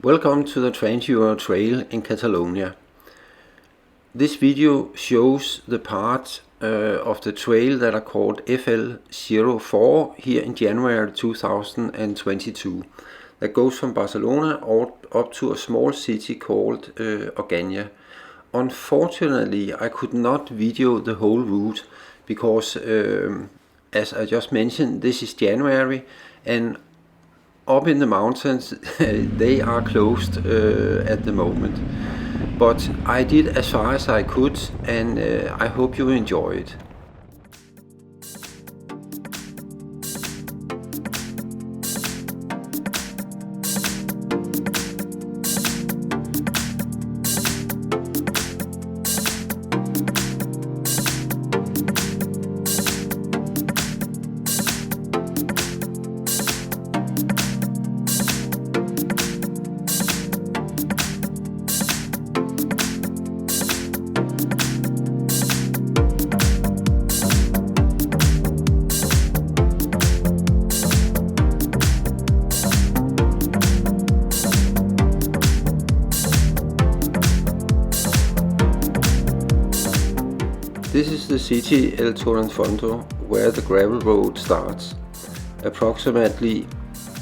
Welcome to the Trans-Euro Trail in Catalonia. This video shows the part of the trail that are called FL04 here in January 2022. That goes from Barcelona up to a small city called Organya. Unfortunately, I could not video the whole route because, as I just mentioned, this is January and up in the mountains they are closed at the moment. But I did as far as I could, and I hope you enjoy it. This is the city FL04 where the gravel road starts, approximately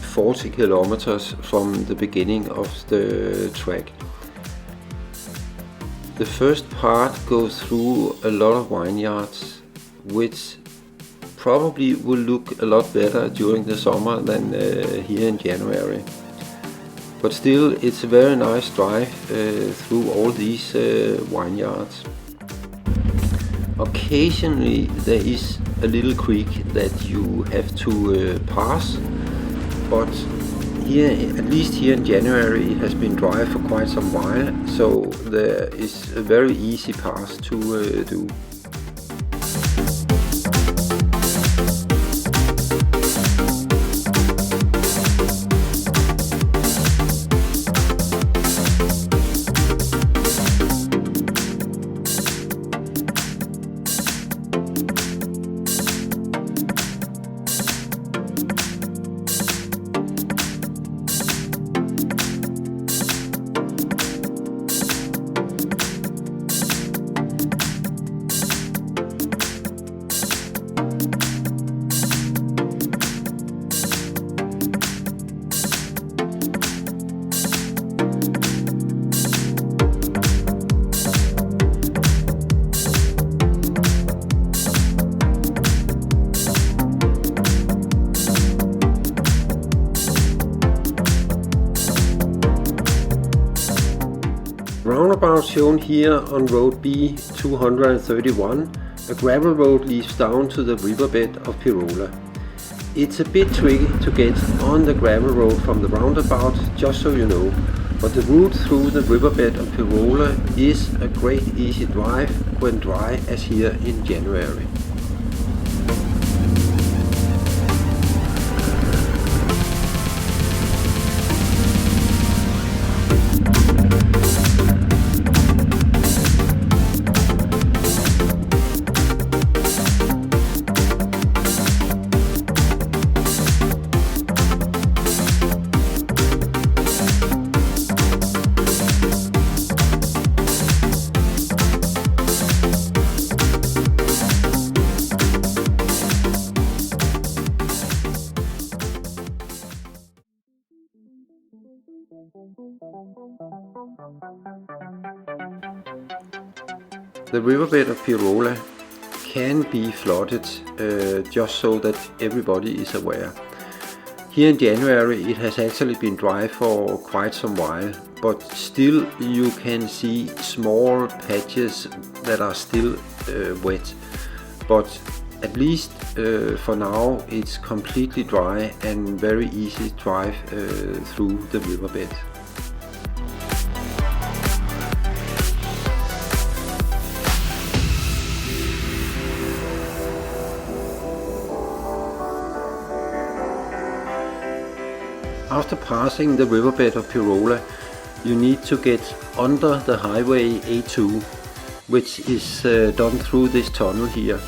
40 kilometers from the beginning of the track. The first part goes through a lot of vineyards, which probably will look a lot better during the summer than here in January. But still, it's a very nice drive through all these vineyards. Occasionally there is a little creek that you have to pass, but here, at least here in January, it has been dry for quite some while, so there is a very easy pass to do. Roundabout shown here on road B231, a gravel road leads down to the riverbed of Pirola. It's a bit tricky to get on the gravel road from the roundabout, just so you know, but the route through the riverbed of Pirola is a great easy drive when dry as here in January. The riverbed of Pirola can be flooded, just so that everybody is aware. Here in January it has actually been dry for quite some while, but still you can see small patches that are still wet. But at least for now it's completely dry and very easy to drive through the riverbed. After passing the riverbed of Pirola, you need to get under the highway A2, which is done through this tunnel here.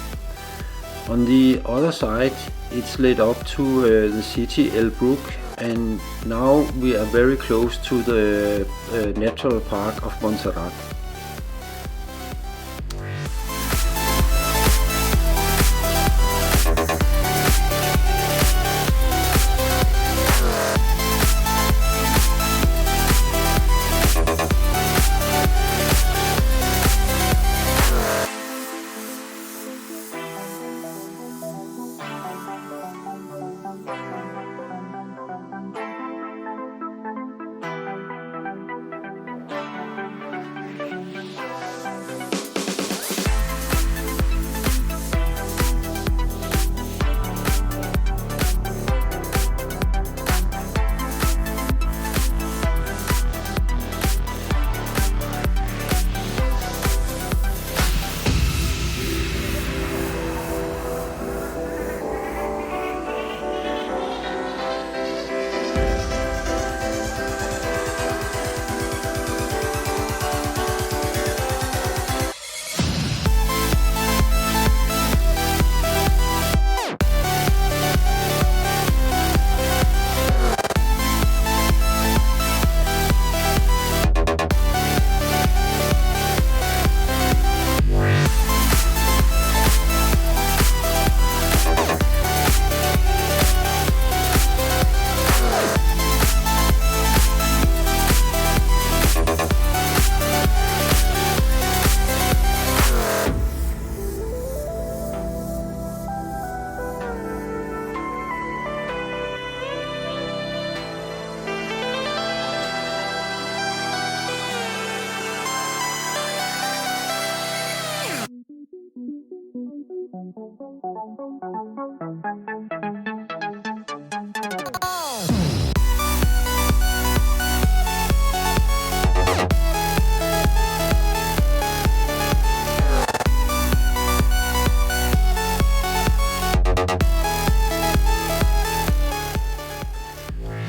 On the other side, it's led up to the city El Brook and now we are very close to the natural park of Montserrat.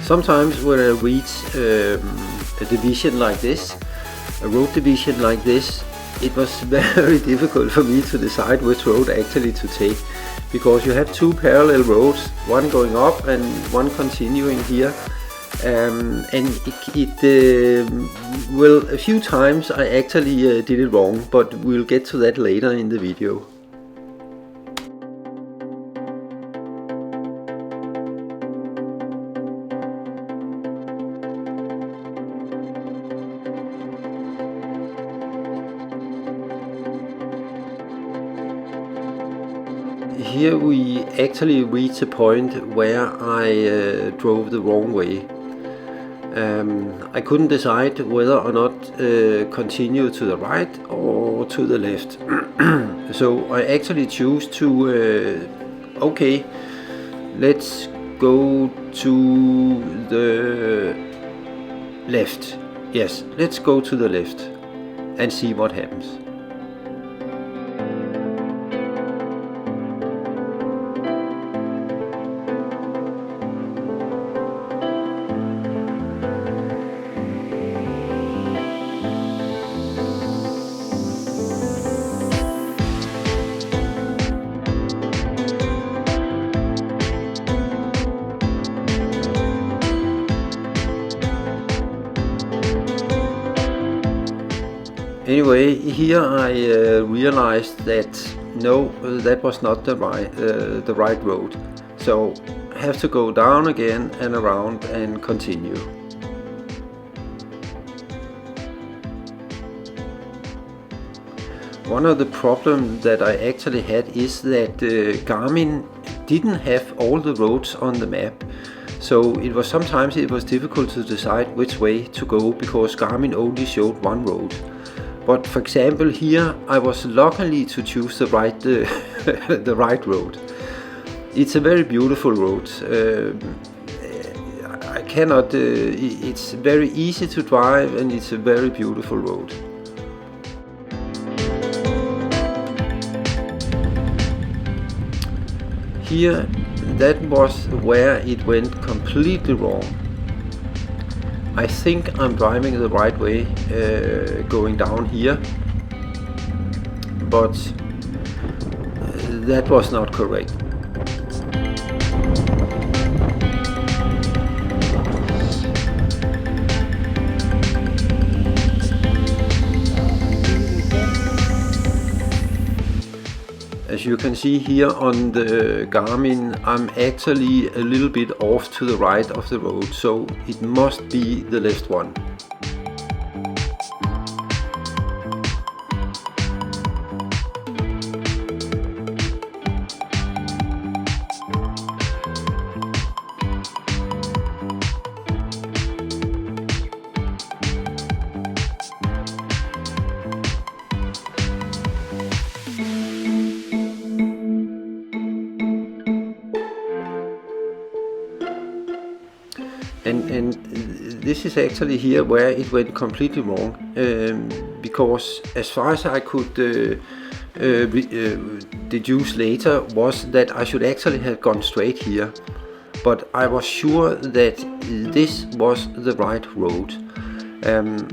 Sometimes when I reach a division like this, a road division like this, it was very difficult for me to decide which road actually to take, because you have two parallel roads, one going up and one continuing here, and well, a few times I actually did it wrong, but we'll get to that later in the video. Here we actually reach a point where I drove the wrong way. I couldn't decide whether or not continue to the right or to the left. So I actually choose to, okay, let's go to the left. Yes, let's go to the left and see what happens. Anyway, here I realized that no, that was not the right road. So I have to go down again and around and continue. One of the problems that I actually had is that Garmin didn't have all the roads on the map. So sometimes it was difficult to decide which way to go, because Garmin only showed one road. But for example, here I was lucky to choose the right the right road. It's a very beautiful road. I cannot. It's very easy to drive, and it's a very beautiful road. Here, that was where it went completely wrong. I think I'm driving the right way going down here, but that was not correct. As you can see here on the Garmin, I'm actually a little bit off to the right of the road, so it must be the left one. And this is actually here where it went completely wrong, because as far as I could deduce later was that I should actually have gone straight here, but I was sure that this was the right road.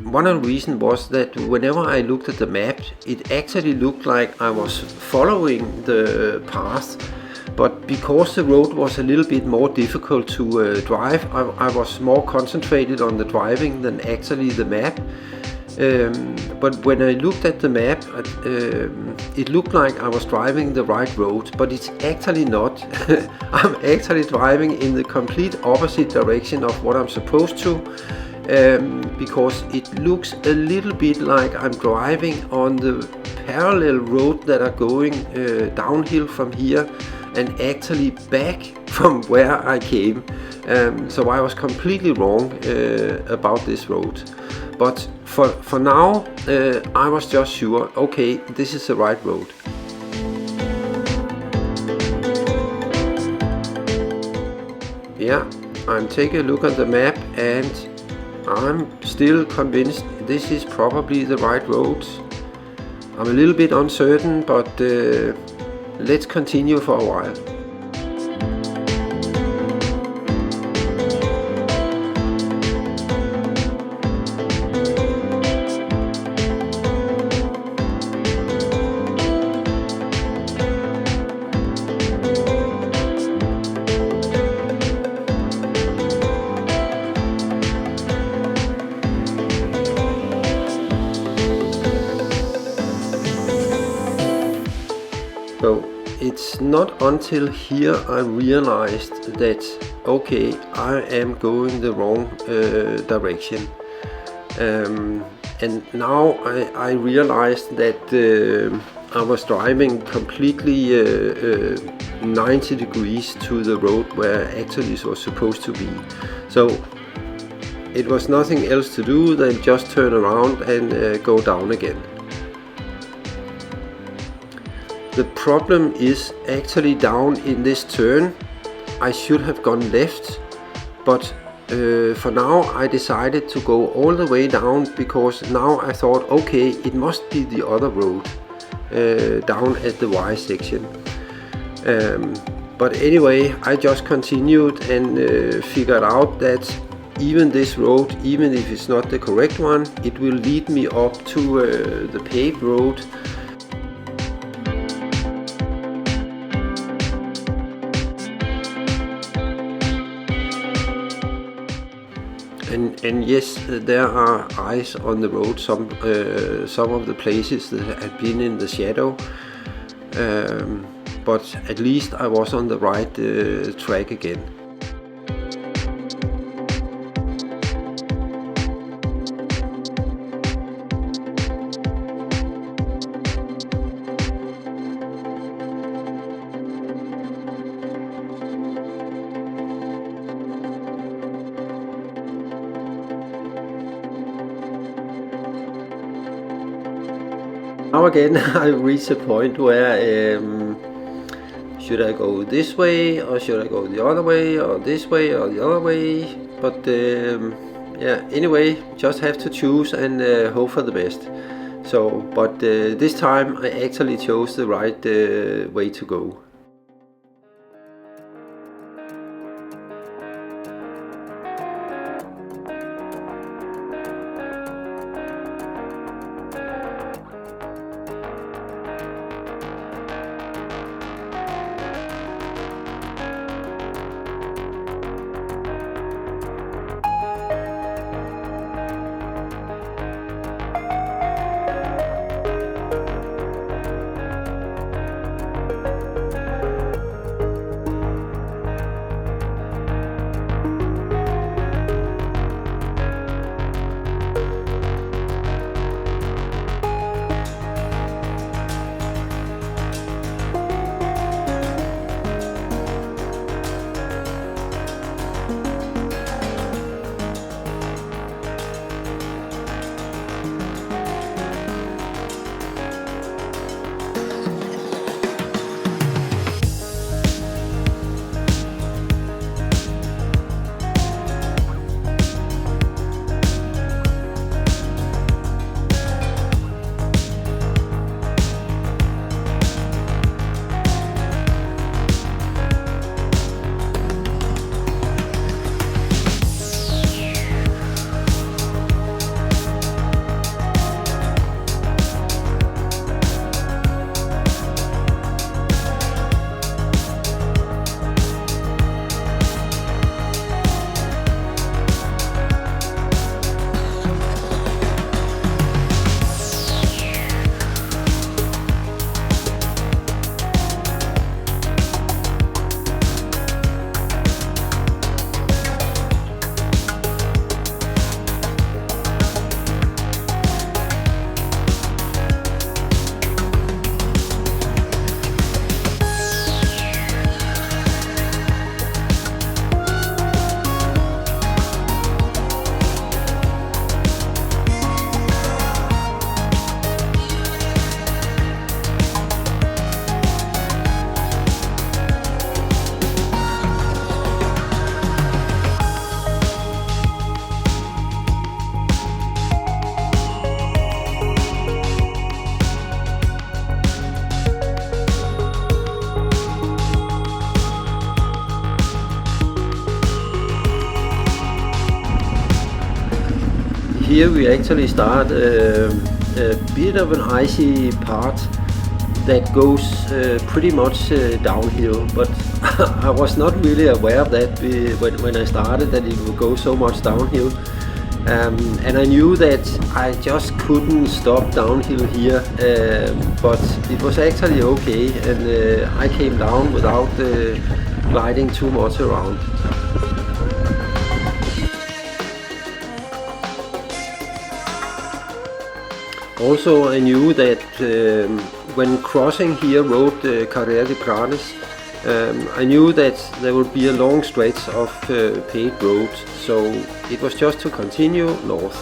One of the reasons was that whenever I looked at the map, it actually looked like I was following the path. But because the road was a little bit more difficult to drive, I was more concentrated on the driving than actually the map. But when I looked at the map, it looked like I was driving the right road, but it's actually not. I'm actually driving in the complete opposite direction of what I'm supposed to, because it looks a little bit like I'm driving on the parallel road that are going downhill from here, and actually back from where I came. So I was completely wrong about this road. But for now, I was just sure, okay, this is the right road. Yeah, I'm taking a look at the map and I'm still convinced this is probably the right road. I'm a little bit uncertain, but let's continue for a while. So it's not until here I realized that, okay, I am going the wrong direction. And now I realized that I was driving completely 90 degrees to the road where actually it was supposed to be. So it was nothing else to do than just turn around and go down again. The problem is actually down in this turn. I should have gone left, but for now I decided to go all the way down, because now I thought, okay, it must be the other road down at the Y section. But anyway, I just continued and figured out that even this road, even if it's not the correct one, it will lead me up to the paved road. And yes, there are eyes on the road, some of the places that had been in the shadow, but at least I was on the right track again. Now again I reached a point where should I go this way, or should I go the other way, or this way or the other way? But yeah, anyway, just have to choose and hope for the best. So, but this time I actually chose the right way to go. here we actually start a bit of an icy part that goes pretty much downhill, but I was not really aware of that when I started, that it would go so much downhill. And I knew that I just couldn't stop downhill here, but it was actually okay, and I came down without gliding too much around. Also, I knew that when crossing here road Carrera de Pranes, I knew that there would be a long stretch of paved road, so it was just to continue north.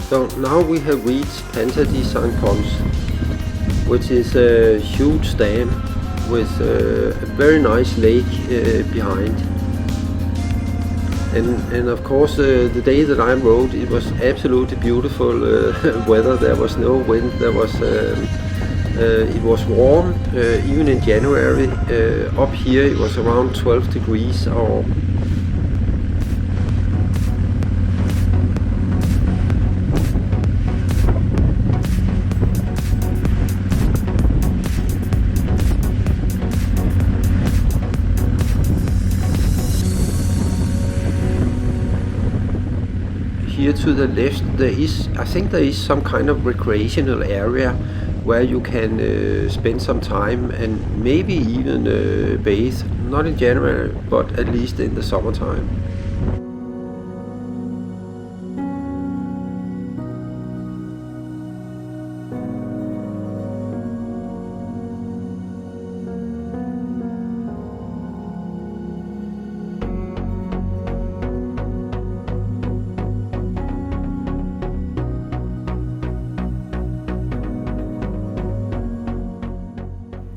So now we have reached Panta di St. Pons, which is a huge dam with a very nice lake behind. And of course the day that I rode, it was absolutely beautiful weather. There was no wind, there was it was warm even in January. Up here it was around 12 degrees or here to the left, I think there is some kind of recreational area where you can spend some time and maybe even bathe, not in January, but at least in the summertime.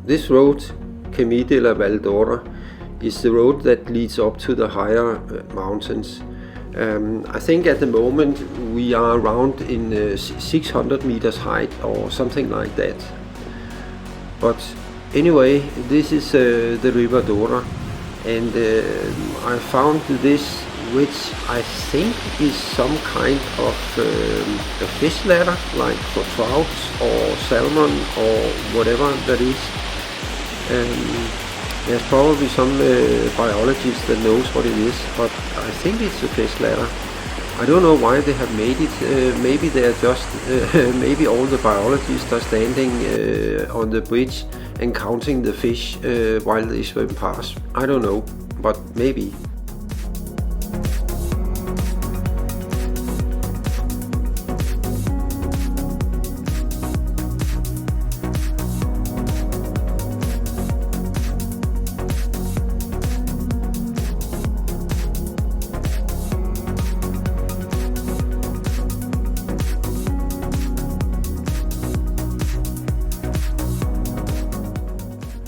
This road, Camí de la Vall d'Ora, is the road that leads up to the higher mountains. I think at the moment we are around in 600 meters height or something like that. But anyway, this is the River Dora, and I found this, which I think is some kind of a fish ladder, like for trouts or salmon or whatever that is. There's probably some biologist that knows what it is, but I think it's a fish ladder. I don't know why they have made it. Maybe they are just, maybe all the biologists are standing on the bridge and counting the fish while they swim past. I don't know, but maybe.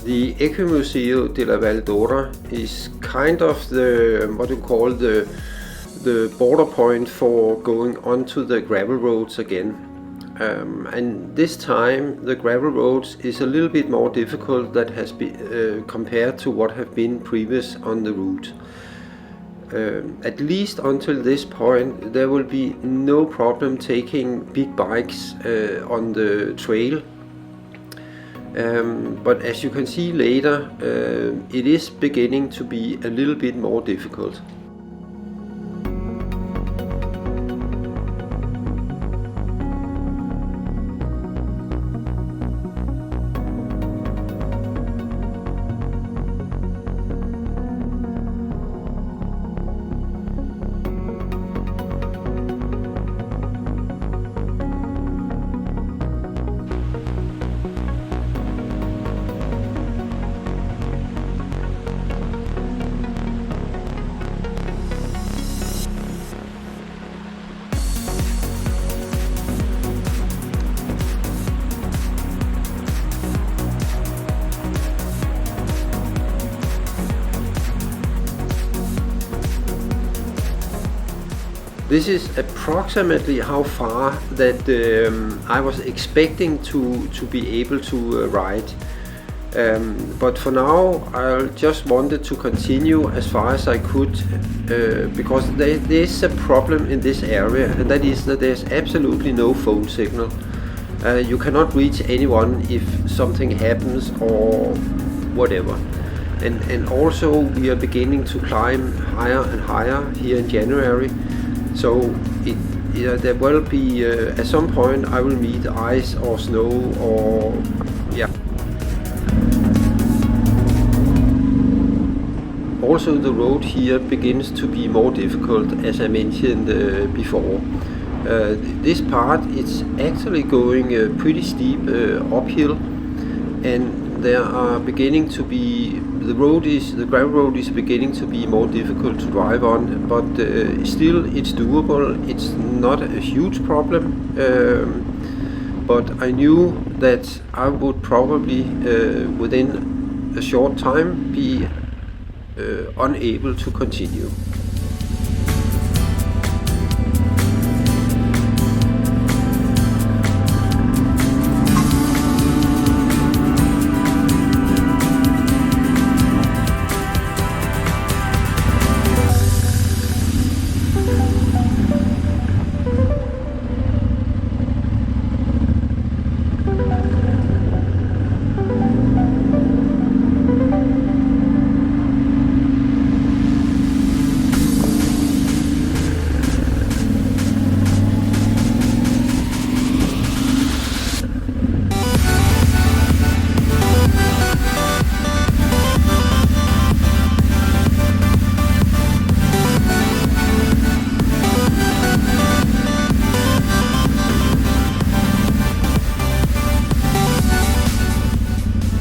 The Ecomuseo de la Val d'Ora is kind of the, what you call the border point for going onto the gravel roads again. And this time the gravel roads is a little bit more difficult that has been compared to what have been previous on the route. At least until this point there will be no problem taking big bikes on the trail. But as you can see later, it is beginning to be a little bit more difficult. This is approximately how far that I was expecting to be able to ride. But for now I just wanted to continue as far as I could because there is a problem in this area, and that is that there's absolutely no phone signal. You cannot reach anyone if something happens or whatever. And also we are beginning to climb higher and higher here in January. So there will be, at some point I will meet ice or snow or, yeah. Also the road here begins to be more difficult, as I mentioned before. This part it's actually going pretty steep uphill, and there are beginning to be, the gravel road is beginning to be more difficult to drive on, but still it's doable. It's not a huge problem, but I knew that I would probably within a short time be unable to continue.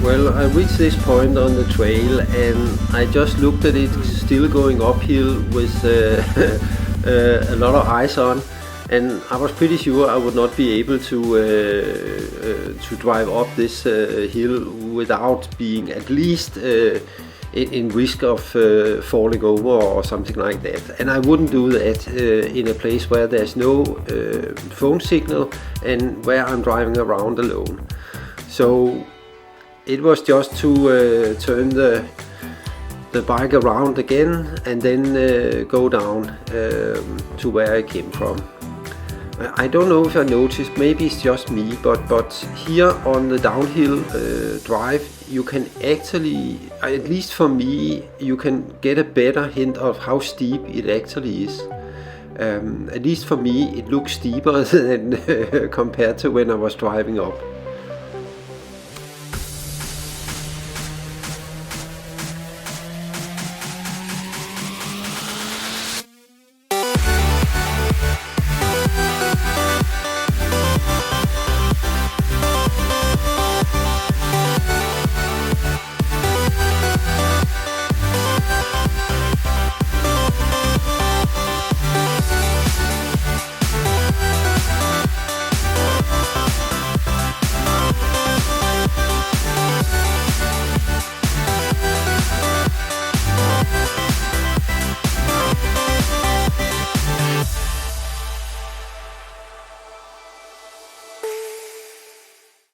Well, I reached this point on the trail and I just looked at it still going uphill with a lot of ice on, and I was pretty sure I would not be able to drive up this hill without being at least in risk of falling over or something like that. And I wouldn't do that in a place where there's no phone signal and where I'm driving around alone. So it was just to turn the bike around again and then go down to where I came from. I don't know if I noticed, maybe it's just me, but here on the downhill drive you can actually, at least for me, you can get a better hint of how steep it actually is. At least for me it looks steeper than compared to when I was driving up.